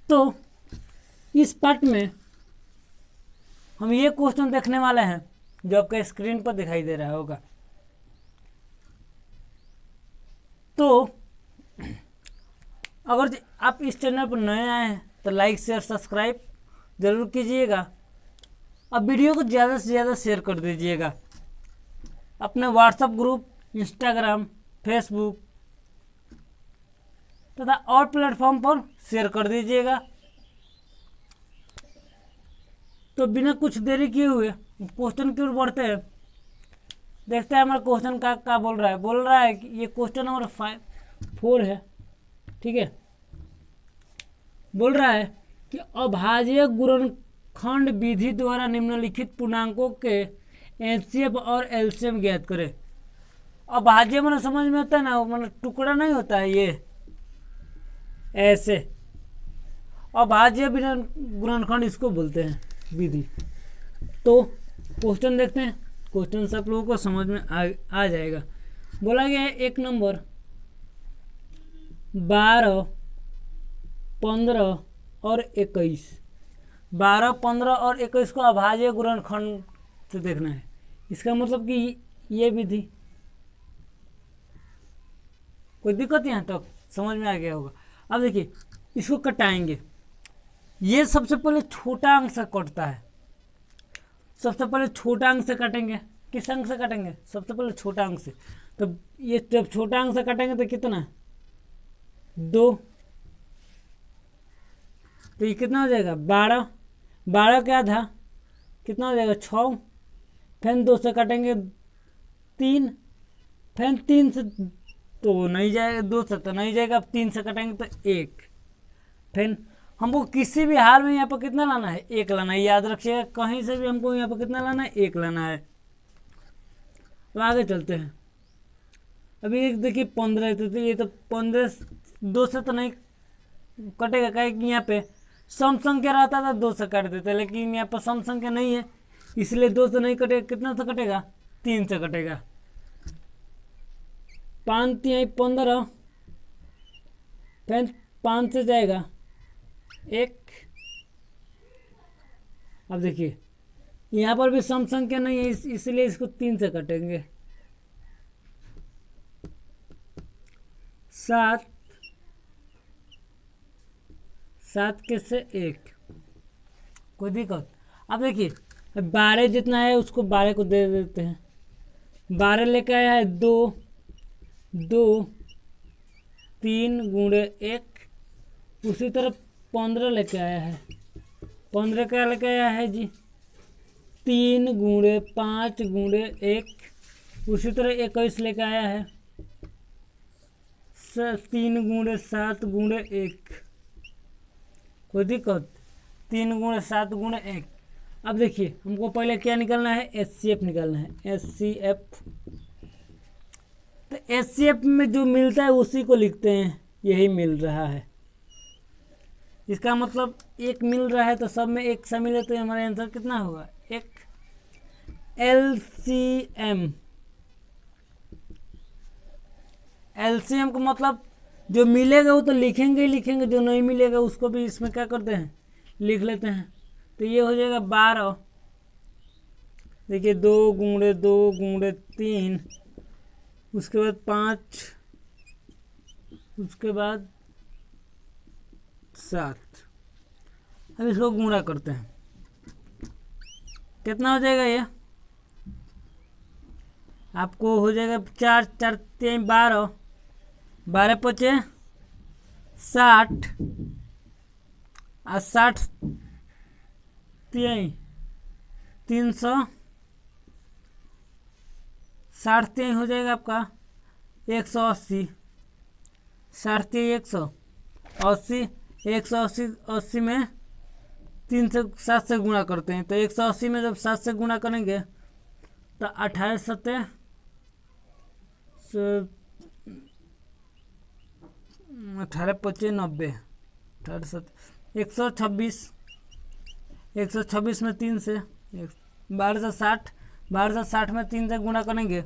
तो इस पार्ट में हम ये क्वेश्चन देखने वाले हैं जो आपके स्क्रीन पर दिखाई दे रहा होगा। तो अगर आप इस चैनल पर नए आए हैं तो लाइक शेयर सब्सक्राइब जरूर कीजिएगा। अब वीडियो को ज़्यादा से ज़्यादा शेयर कर दीजिएगा अपने व्हाट्सएप ग्रुप, इंस्टाग्राम, फेसबुक तथा और प्लेटफॉर्म पर शेयर कर दीजिएगा। तो बिना कुछ देरी किए हुए क्वेश्चन की ओर बढ़ते हैं। देखते हैं हमारा क्वेश्चन क्या बोल रहा है कि ये क्वेश्चन नंबर 4 है। ठीक है, बोल रहा है कि अभाज्य गुणनखंड विधि द्वारा निम्नलिखित पूर्णांकों के एचसीएफ और एलसीएम ज्ञात करें। अभाज्य मतलब समझ में आता है ना, मतलब टुकड़ा नहीं होता है ये ऐसे। अभाज्य गुणनखंड इसको बोलते हैं विधि। तो क्वेश्चन देखते हैं, क्वेश्चन से आप लोगों को समझ में आ जाएगा। बोला गया है एक नंबर 12, 15 और 21। 12, 15 और 21 को अभाज्य गुणनखंड से देखना है। इसका मतलब कि ये विधि, कोई दिक्कत यहाँ तक समझ में आ गया होगा। अब देखिए इसको कटाएंगे। ये सबसे पहले छोटा अंक से कटता है। सबसे पहले छोटा अंक से काटेंगे। किस अंक से काटेंगे? सबसे पहले छोटा अंक से। तो ये जब छोटा अंक से काटेंगे तो कितना? 2। तो ये कितना हो जाएगा? 12। 12 क्या था? कितना हो जाएगा? 6। फिर 2 से काटेंगे 3। फिर 3 से तो नहीं जाएगा, 2 से तो नहीं जाएगा। अब 3 से काटेंगे तो 1। फिर हमको किसी भी हाल में यहाँ पर कितना लाना है? 1 लाना है। याद रखिएगा, कहीं से भी हमको यहाँ पर कितना लाना है? 1 लाना है। तो आगे चलते हैं। अभी एक देखिए 15 तो ये तो 15 2 से तो नहीं कटेगा, क्या कि यहाँ पे सम संख्या रहता था 2 से काट देते, लेकिन यहाँ पर सम संख्या नहीं है इसलिए 2 से नहीं कटेगा। कितना से कटेगा? 3 से कटेगा। 5 3 15। फिर 5 से जाएगा 1। अब देखिए यहाँ पर भी सम संख्या नहीं है इसलिए इसको 3 से काटेंगे। 7 के से 1, कोई दिक्कत? अब देखिए 12 जितना है उसको 12 को दे देते हैं। 12 लेके आया है 2 3 गुणे 1। उसी तरह 15 लेके आया है। 15 क्या लेके आया है जी? 3 गुणे 5 गुणे 1। उसी तरह 21 लेके आया है 3 गुणे 7 गुणे 1। कोई दिक्कत? 3 गुणे 7 गुणे 1। अब देखिए हमको पहले क्या निकालना है? एचसीएफ निकालना है। एचसीएफ, तो एचसीएफ में जो मिलता है उसी को लिखते हैं। यही मिल रहा है, इसका मतलब 1 मिल रहा है तो सब में 1 सा मिले तो हमारा आंसर कितना होगा? 1। एलसीएम, एलसीएम का मतलब जो मिलेगा वो तो लिखेंगे ही लिखेंगे, जो नहीं मिलेगा उसको भी इसमें क्या करते हैं? लिख लेते हैं। तो ये हो जाएगा 12। देखिए 2 गुणे 2 गुणे 3, उसके बाद 5, उसके बाद 7। अब इसको गुणा करते हैं। कितना हो जाएगा? ये आपको हो जाएगा 4 4 3 12। 12 पचे 60 और 60 300। 60 3 हो जाएगा आपका 180। 60 180। 180 में 3 से 7 से गुणा करते हैं। तो 180 में जब 7 से गुणा करेंगे तो 18 7 18 25 90। 18 7 126। 126 में 3 से 12 से 60। 12 से 60 में 3 से गुणा करेंगे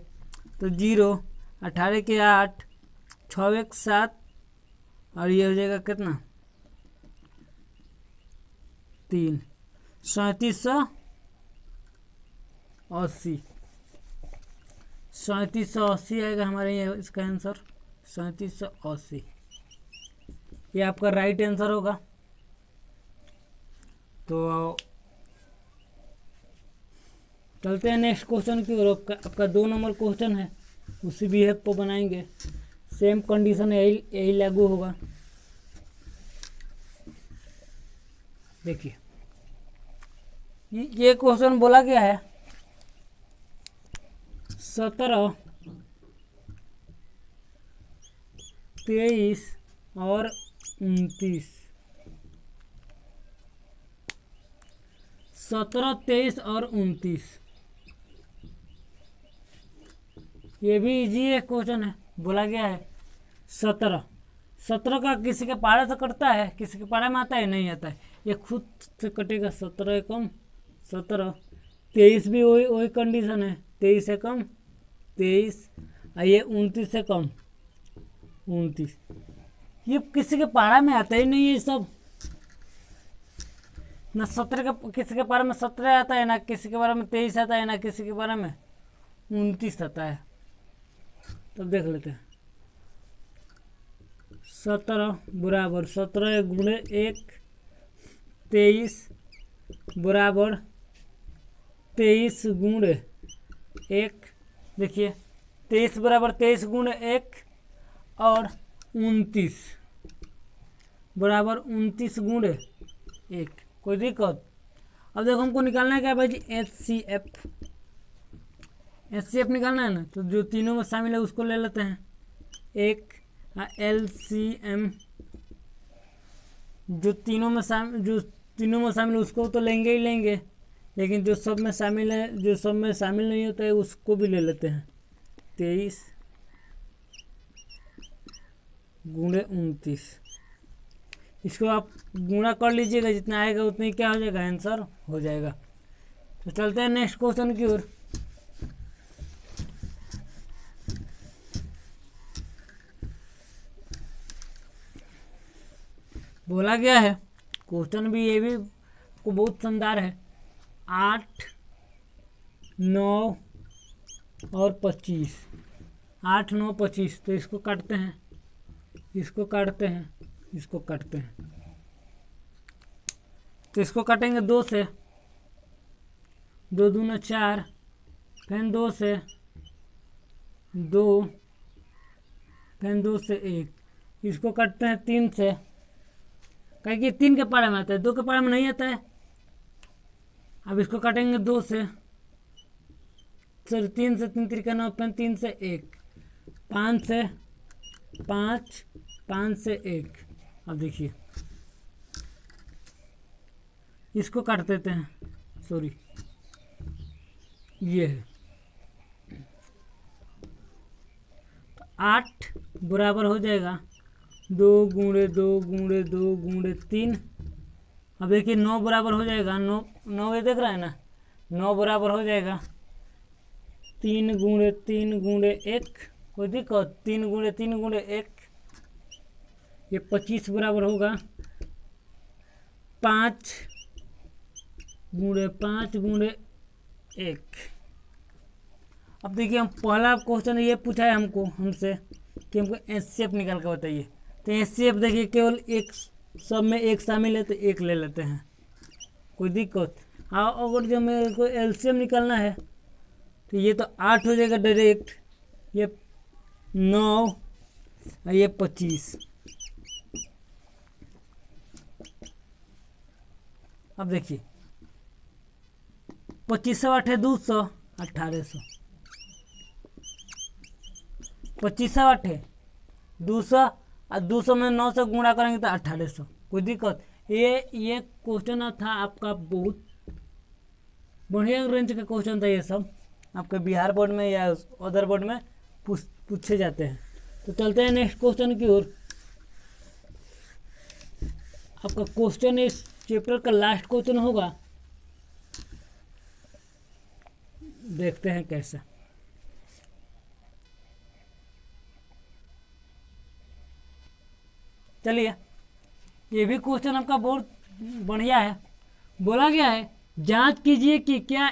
तो 0। 18 के 8, 6 1 7 और ये हो जाएगा कितना? 3 3780 3780 आएगा हमारे यहाँ इसका आंसर 3780। ये आपका राइट आंसर होगा। तो चलते हैं नेक्स्ट क्वेश्चन की ओर। आपका 2 नंबर क्वेश्चन है, उसी बिहेव पर बनाएंगे, सेम कंडीशन यही लागू होगा। देखिए ये क्वेश्चन बोला गया है 17, 23 और 29। 17, 23 और 29 ये भी इजी है क्वेश्चन है। बोला गया है 17 का किसी के पारे से कटता है, किसी के पारे में आता है, नहीं आता है, ये खुद से कटेगा। 17 एकम 17, 23 भी वही कंडीशन है, 23 एकम 23, ये 29 एकम 29। ये किसी के पारा में आता ही नहीं है, ये सब ना 17 का किसी के बारे में 17 आता है, ना किसी के बारे में 23 आता है, ना किसी के बारे में 29 आता है। तब देख लेते हैं 17 बराबर 17 गुणे 1, 23 बराबर 23 गुणे 1। देखिए 23 बराबर 23 गुणे 1 और 29 बराबर 29 गुणे 1। कोई दिक्कत? अब देखो हमको निकालना है क्या भाई जी, एचसीएफ निकालना है ना। तो जो तीनों में शामिल है उसको ले लेते हैं। एक एलसीएम जो तीनों में शामिल है उसको तो लेंगे ही लेंगे, लेकिन जो सब में शामिल है, जो सब में शामिल नहीं होता है उसको भी ले लेते हैं। 23 गुणे 29, इसको आप गुणा कर लीजिएगा, जितना आएगा उतनी क्या हो जाएगा, आंसर हो जाएगा। तो चलते हैं नेक्स्ट क्वेश्चन की ओर। बोला गया है क्वेश्चन भी, ये भी को बहुत शानदार है। 8, 9 और 25, 8, 9, 25। तो इसको काटते हैं, इसको काटते हैं, इसको काटते हैं। तो इसको काटेंगे 2 से, 2 दूना 4, फिर 2 से 2, फिर 2 से 1। इसको काटते हैं 3 से, कहीं कि 3 के पारे में आता है, 2 के पारे में नहीं आता है। अब इसको काटेंगे 2 से, सॉरी 3 से, 3 3 का 9, फिर 3 से 1, 5 से 5, 5 से 1। अब देखिए इसको काट देते हैं, सॉरी ये है 8 बराबर हो जाएगा 2 गुणे 2 गुणे 2 गुणे 3। अब देखिए 9 बराबर हो जाएगा 9 ये देख रहा है ना, 9 बराबर हो जाएगा 3 गुणे 3 गुणे 1। कोई दिक्कत? 3 गुणे 3 गुणे 1, ये 25 बराबर होगा 5 गुणे 5 गुणे 1। अब देखिए हम पहला क्वेश्चन ये पूछा है हमसे कि हमको एचसीएफ निकाल कर बताइए। तो एचसीएफ देखिए केवल एक, सब में एक शामिल है तो एक ले लेते हैं, कोई दिक्कत? हाँ, अगर जो मेरे को एलसीएम निकालना है तो ये तो 8 हो जाएगा डायरेक्ट, ये 9 और ये 25। अब देखिए 25 8 है 200, 1800। 25 8 है 200 और 200 में 9 से गुणा करेंगे तो 1800। कोई दिक्कत? ये क्वेश्चन था आपका, बहुत बढ़िया रेंज का क्वेश्चन था। ये सब आपके बिहार बोर्ड में या अदर बोर्ड में पूछे जाते हैं। तो चलते हैं नेक्स्ट क्वेश्चन की ओर। आपका क्वेश्चन इस चैप्टर का लास्ट क्वेश्चन होगा, देखते हैं कैसे। चलिए ये भी क्वेश्चन आपका बहुत बढ़िया है, बोला गया है जांच कीजिए कि क्या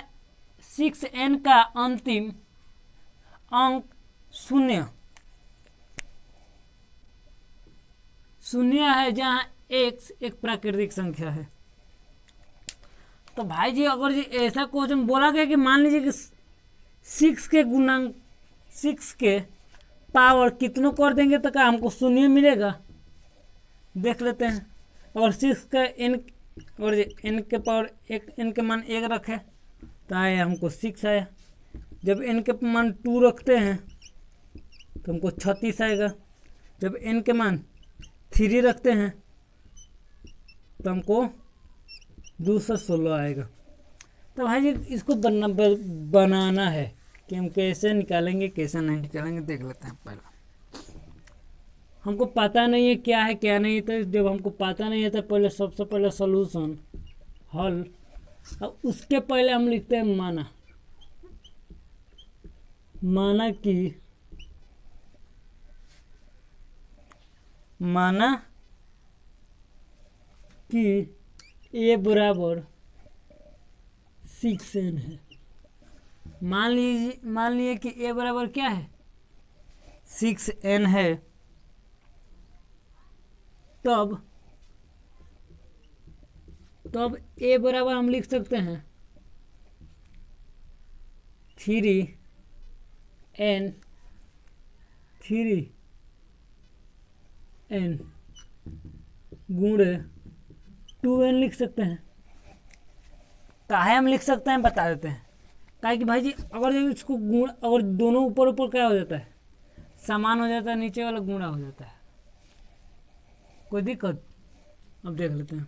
6n का अंतिम अंक शून्य है जहां x एक प्राकृतिक संख्या है। तो भाई जी अगर जी ऐसा क्वेश्चन बोला गया कि मान लीजिए कि 6 के पावर कितनों कर देंगे तो क्या हमको शून्य मिलेगा? देख लेते हैं। अगर 6 का n और n के पावर एक n के मान 1 रखे तो आया हमको 6 आया। जब n के मान 2 रखते हैं तो हमको 36 आएगा। जब n के मान 3 रखते हैं तो हमको 216 आएगा। तो भाई जी इसको बनाना है कि हम कैसे निकालेंगे कैसे नहीं निकालेंगे, देख लेते हैं। पहला हमको पता नहीं है क्या है क्या नहीं, तो जब हमको पता नहीं है तो पहले सबसे पहले सॉल्यूशन हल, और उसके पहले हम लिखते हैं माना कि a बराबर 6n है। मान लीजिए कि a बराबर क्या है 6n है। तब a बराबर हम लिख सकते हैं 3n गुणे 2n लिख सकते हैं। काहे हम लिख सकते हैं बता देते हैं। काहे कि भाई जी अगर इसको गुण, अगर दोनों ऊपर क्या हो जाता है समान हो जाता है, नीचे वाला गुणा हो जाता है, कोई दिक्कत? अब देख लेते हैं।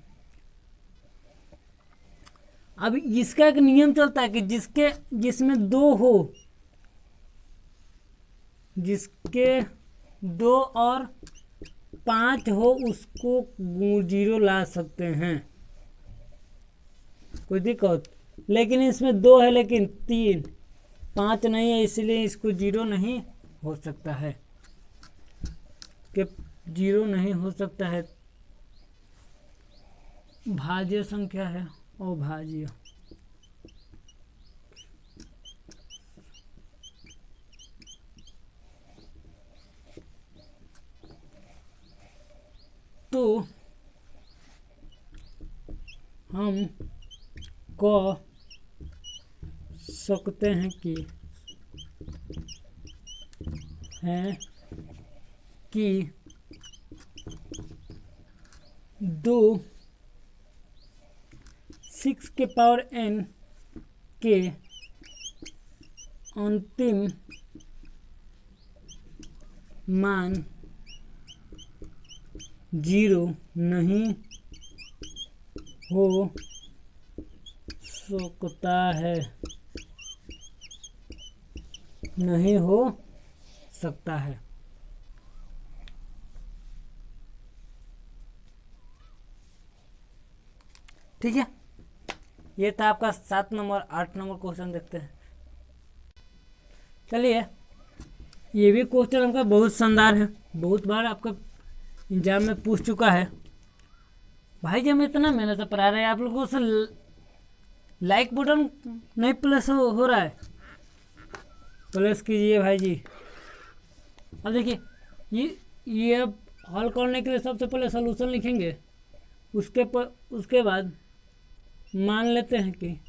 अब इसका एक नियम चलता है कि जिसमें 2 हो, जिसके 2 और 5 हो उसको 0 ला सकते हैं, कोई दिक्कत? लेकिन इसमें 2 है लेकिन 3 5 नहीं है, इसलिए इसको 0 नहीं हो सकता है, कि 0 नहीं हो सकता है। भाज्य संख्या है अभाज्य। तो हम कह सकते हैं कि 2 6 के पावर n के अंतिम मान 0 नहीं हो सकता है, नहीं हो सकता है। ठीक है, ये था आपका 7 नंबर। 8 नंबर क्वेश्चन देखते हैं। चलिए, ये भी क्वेश्चन आपका बहुत शानदार है, बहुत बार आपका एग्जाम में पूछ चुका है। भाई जब हम इतना मेहनत से पढ़ा रहे हैं, आप लोगों से लाइक बटन नहीं प्लस हो रहा है, प्लस कीजिए भाई जी। अब देखिए ये अब हल करने के लिए सबसे पहले सॉल्यूशन लिखेंगे, उसके बाद मान लेते हैं कि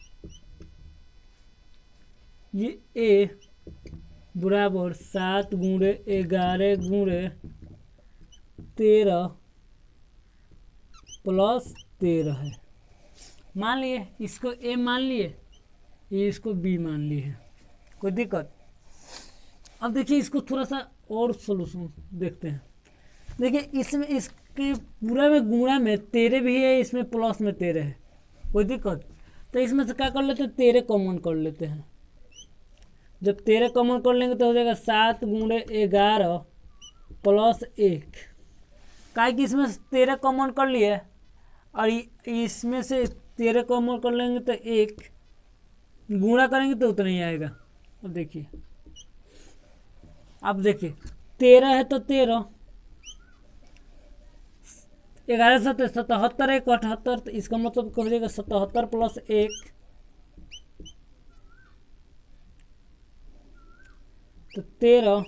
ये a बराबर 7 गुणे 11 गुणे 13 प्लस 13 है। मान लिए इसको a मान लिए, ये इसको b मान लिए, कोई दिक्कत? अब देखिए इसको थोड़ा सा और सॉल्यूशन देखते हैं। देखिए इसमें इसके पूरा में गुणा में 13 भी है, इसमें प्लस में 13 है, कोई दिक्कत? तो इसमें से क्या कर लेते हैं 13 कॉमन कर लेते हैं। जब 13 कॉमन कर लेंगे तो हो जाएगा 7 गुणे 11 प्लस 1। काहे कि इसमें 13 कॉमन कर लिए और इसमें से 13 कॉमन कर लेंगे तो 1 गुणा करेंगे तो उतना ही आएगा। अब देखिए 13 है तो 13 1177 एक 78, तो इसका मतलब हो जाएगा 77 प्लस 1, तो 13,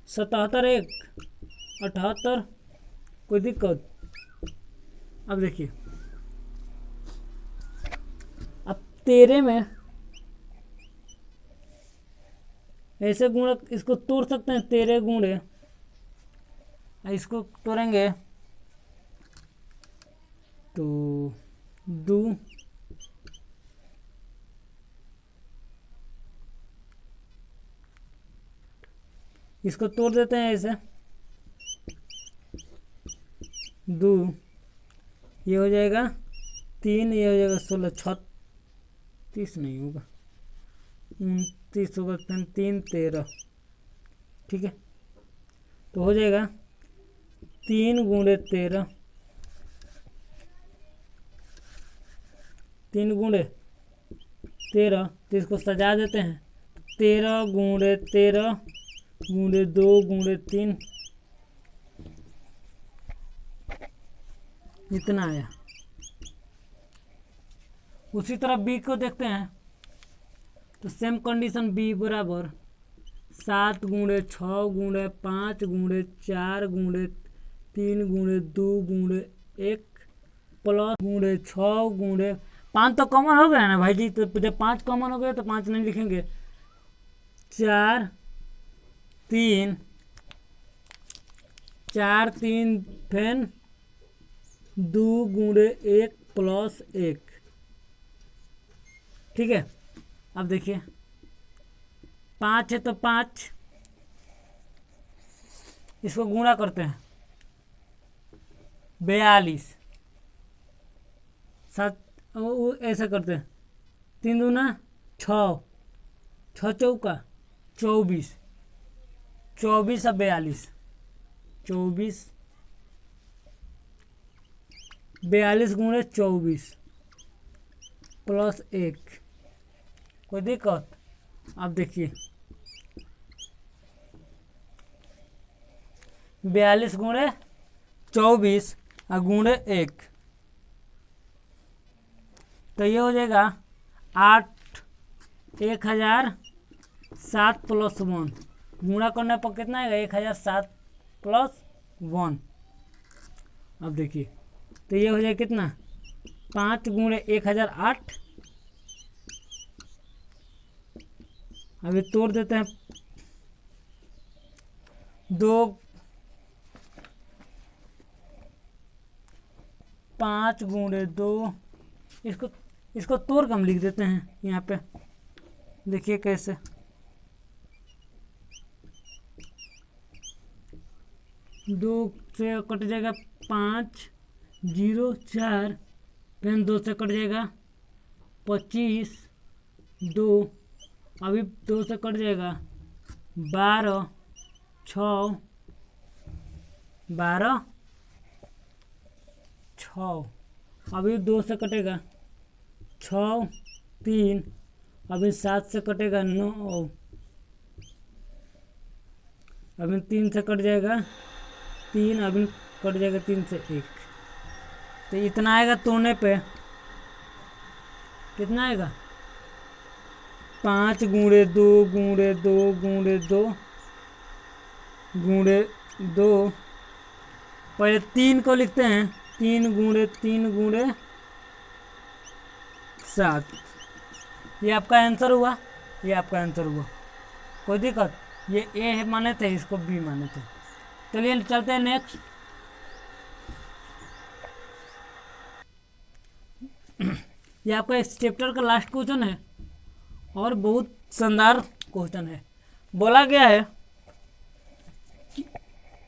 77 एक 78, कोई दिक्कत। अब देखिए, अब 13 में ऐसे गुणे इसको तोड़ सकते हैं, 13 गुणे इसको तोड़ेंगे तो 2, इसको तोड़ देते हैं ऐसे 2, ये हो जाएगा 3, ये हो जाएगा 16, 36 नहीं होगा, 29 होगा, 3, 13, ठीक है। तो हो जाएगा 3 गुणे 13, 3 गुणे 13, तो इसको सजा देते हैं, 13 गुणे 13 गुणे 2 गुणे 3, इतना आया। उसी तरह बी को देखते हैं, तो सेम कंडीशन बी बराबर 7 गुणे 6 गुणे 5 गुणे 4 गुणे 3 गुणे 2 गुणे 1 प्लस गुणे 6 गुणे 5, तो कॉमन हो गया ना भाई जी, तो जब 5 कॉमन हो गया तो 5 नहीं लिखेंगे, 4 3 4 3 फिर 2 गुणे 1 प्लस 1, ठीक है। अब देखिए 5 है तो 5, इसको गुणा करते हैं 42, 7 ऐसा करते हैं, 3 दूना 6, 6 चौका 24, 24 और 42, 24 42 गुणे 24 प्लस 1, कोई दिक्कत। अब देखिए 42 गुणे 24 और गुणे 1, तो ये हो जाएगा 8, 1007 प्लस 1, गुणा करने पर कितना आएगा 1007 प्लस 1। अब देखिए तो ये हो जाएगा कितना 5 गुणे 1008, अभी तोड़ देते हैं 2, 5 गुणे 2, इसको तोड़ कर हम लिख देते हैं यहाँ पे, देखिए कैसे, 2 से कट जाएगा 5, 0 4, फिर 2 से कट जाएगा 25, 2, अभी 2 से कट जाएगा 12, 6, 12, 6, अभी 2 से कटेगा 6, 3, अभी 7 से कटेगा 9, अभी 3 से कट जाएगा 3, अभी कट जाएगा 3 से 1, तो इतना आएगा तोड़ने पे, कितना आएगा 5 गुणे 2 गुणे 2 गुणे 2 गुणे 2, पहले 3 को लिखते हैं, 3 गुणे 3 गुणे 7, ये आपका आंसर हुआ, ये आपका आंसर हुआ, कोई दिक्कत। ये ए माने थे, इसको बी माने थे। चलिए चलते हैं नेक्स्ट। ये आपका इस चैप्टर का लास्ट क्वेश्चन है और बहुत शानदार क्वेश्चन है। बोला गया है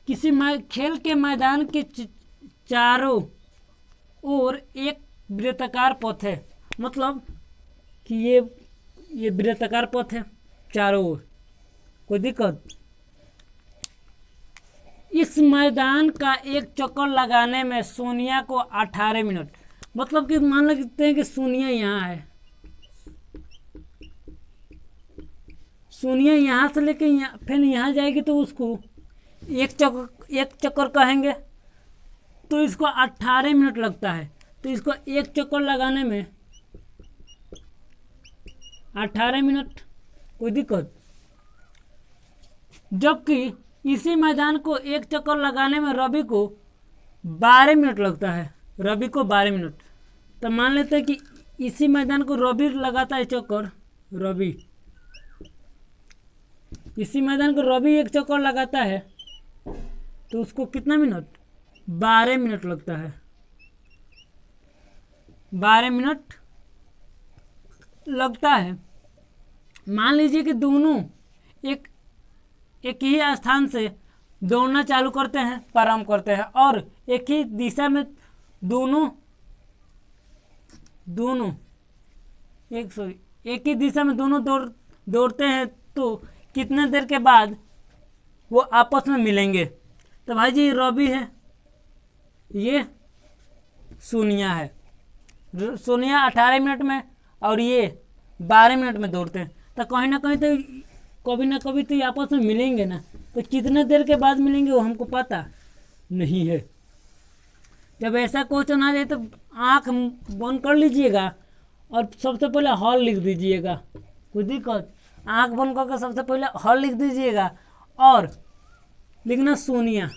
किसी खेल के मैदान के चारों ओर एक वृत्ताकार पथ है, मतलब कि ये वृत्ताकार पथ है चारों ओर, कोई दिक्कत। इस मैदान का एक चक्कर लगाने में सोनिया को 18 मिनट, मतलब कि मान लेते हैं कि सोनिया यहाँ है, सोनिया यहाँ से लेके फिर यहाँ जाएगी, तो उसको एक चक्कर कहेंगे, तो इसको 18 मिनट लगता है। तो इसको एक चक्कर लगाने में 18 मिनट, कोई दिक्कत। जबकि इसी मैदान को एक चक्कर लगाने में रवि को 12 मिनट लगता है, रवि को 12 मिनट। तो मान लेते हैं कि इसी मैदान को रवि लगाता है चक्कर, रवि इसी मैदान को रवि एक चक्कर लगाता है, तो उसको कितना मिनट, 12 मिनट लगता है, 12 मिनट लगता है। मान लीजिए कि दोनों एक ही स्थान से दौड़ना चालू करते हैं, प्रारंभ करते हैं, और एक ही दिशा में दोनों एक ही दिशा में दोनों दौड़ते हैं, तो कितने देर के बाद वो आपस में मिलेंगे। तो भाई जी रवि है, ये सोनिया है, सोनिया 18 मिनट में और ये 12 मिनट में दौड़ते हैं। तो कहीं ना कहीं तो कभी ना कभी तो ये आपस में मिलेंगे ना। तो कितने देर के बाद मिलेंगे वो हमको पता नहीं है। जब ऐसा क्वेश्चन आ जाए तो आँख बंद कर लीजिएगा और सबसे पहले हॉल लिख दीजिएगा, कोई दिक्कत। आँख बंद करके सबसे पहले हॉल लिख दीजिएगा और लिखना सोनिया।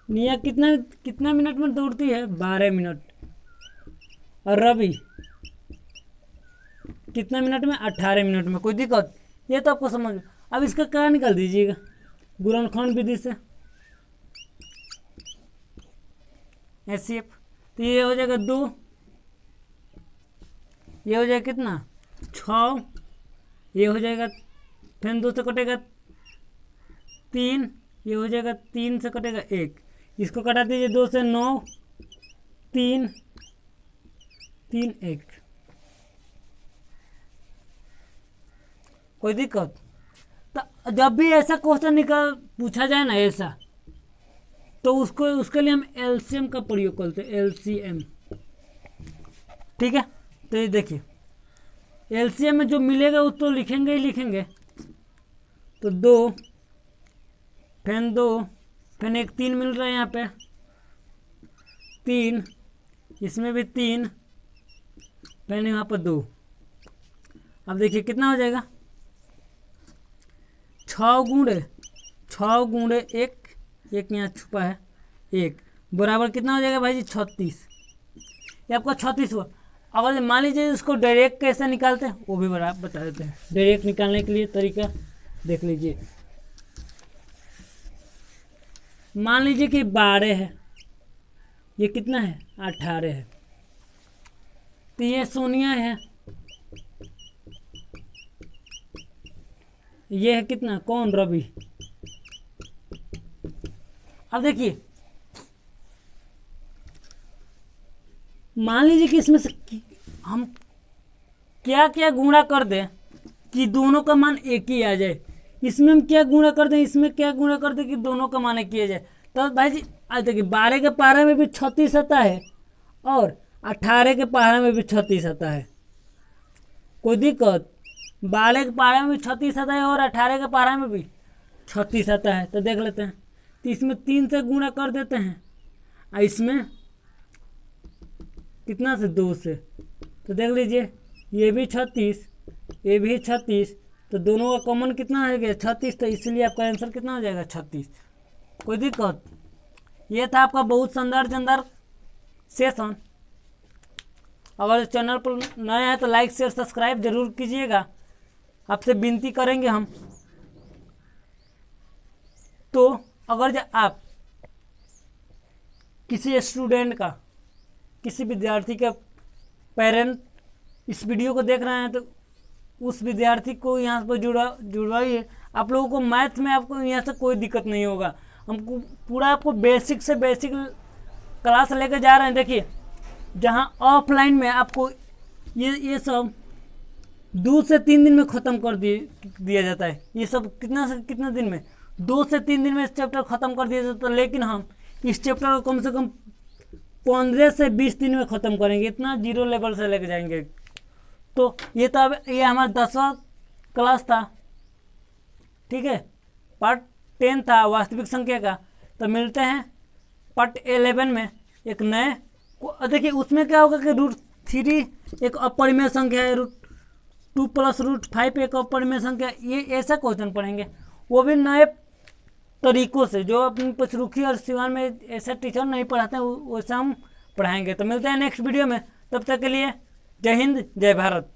निया कितना मिनट में दौड़ती है, 12 मिनट। और रवि कितना मिनट में, 18 मिनट में, कोई दिक्कत। ये तो आपको समझ। अब इसका क्या निकाल दीजिएगा गुणनखंड विधि से, HCF। तो ये हो जाएगा 2, ये हो जाएगा कितना, 6, ये हो जाएगा, फिर 2 से कटेगा 3, ये हो जाएगा 3 से कटेगा 1, इसको कटा दीजिए 2 से 9, 3, 3, 1, कोई दिक्कत। तो जब भी ऐसा क्वेश्चन पूछा जाए ना ऐसा, तो उसके लिए हम एलसीएम का प्रयोग करते हैं, एलसीएम, ठीक है। तो ये देखिए एलसीएम में जो मिलेगा वो तो लिखेंगे ही लिखेंगे। तो 2, फिर 2, फिर एक 3 मिल रहा है यहाँ पे, 3, इसमें भी 3, फिर यहाँ पर 2। अब देखिए कितना हो जाएगा, 6 गुणे 1 यहाँ छुपा है 1, बराबर कितना हो जाएगा भाई जी, 36। ये आपका 36 हुआ। अगर मान लीजिए इसको डायरेक्ट कैसे निकालते हैं वो भी बता देते हैं। डायरेक्ट निकालने के लिए तरीका देख लीजिए। मान लीजिए कि 12 है, ये कितना है, 18 है। तो ये सोनिया है, ये है कितना, कौन, रवि। अब देखिए मान लीजिए कि इसमें से हम क्या क्या गुणा कर दें कि दोनों का मान एक ही आ जाए। इसमें हम क्या गुणा कर दें, इसमें क्या गुणा कर दें कि दोनों का मान एक ही आ जाए। तो भाई जी आज देखिए 12 के पारा में भी 36 आता है और 18 के पारा में भी 36 आता है, कोई दिक्कत। 12 के पारा में भी 36 आता है और 18 के पारा में भी 36 आता है। तो देख लेते हैं। तो इसमें 3 से गुणा कर देते हैं और इसमें कितना से, 2 से। तो देख लीजिए ये भी 36, ये भी 36, तो दोनों का कॉमन कितना हो गया, 36। तो इसलिए आपका आंसर कितना हो जाएगा, 36, कोई दिक्कत। ये था आपका बहुत शानदार सेशन। अगर चैनल पर नया है तो लाइक शेयर सब्सक्राइब जरूर कीजिएगा, आपसे विनती करेंगे हम। तो अगर आप किसी स्टूडेंट का, किसी विद्यार्थी का पेरेंट इस वीडियो को देख रहे हैं तो उस विद्यार्थी को यहाँ पर जुड़वाइए। आप लोगों को मैथ में आपको यहाँ से कोई दिक्कत नहीं होगा। हमको पूरा आपको बेसिक से बेसिक क्लास लेकर जा रहे हैं। देखिए जहाँ ऑफलाइन में आपको ये सब 2 से 3 दिन में ख़त्म कर दिया जाता है। ये सब कितना से कितना दिन में, 2 से 3 दिन में इस चैप्टर ख़त्म कर दिया जाता है। लेकिन हम इस चैप्टर को कम से कम 15 से 20 दिन में ख़त्म करेंगे, इतना जीरो लेवल से लेके जाएंगे। तो ये तो अब ये हमारा 10वां क्लास था, ठीक है। पार्ट 10 था वास्तविक संख्या का। तो मिलते हैं पार्ट 11 में एक नए। देखिए उसमें क्या होगा कि √3 एक अपरिमेय संख्या है, √2 + √5 एक अपरिमेय संख्या, ये ऐसा क्वेश्चन पढ़ेंगे, वो भी नए तरीकों से, जो अपनी पचरुखी और सिवान में ऐसा टीचर नहीं पढ़ाते हैं वैसा हम पढ़ाएंगे। तो मिलते हैं नेक्स्ट वीडियो में, तब तक के लिए जय हिंद जय भारत।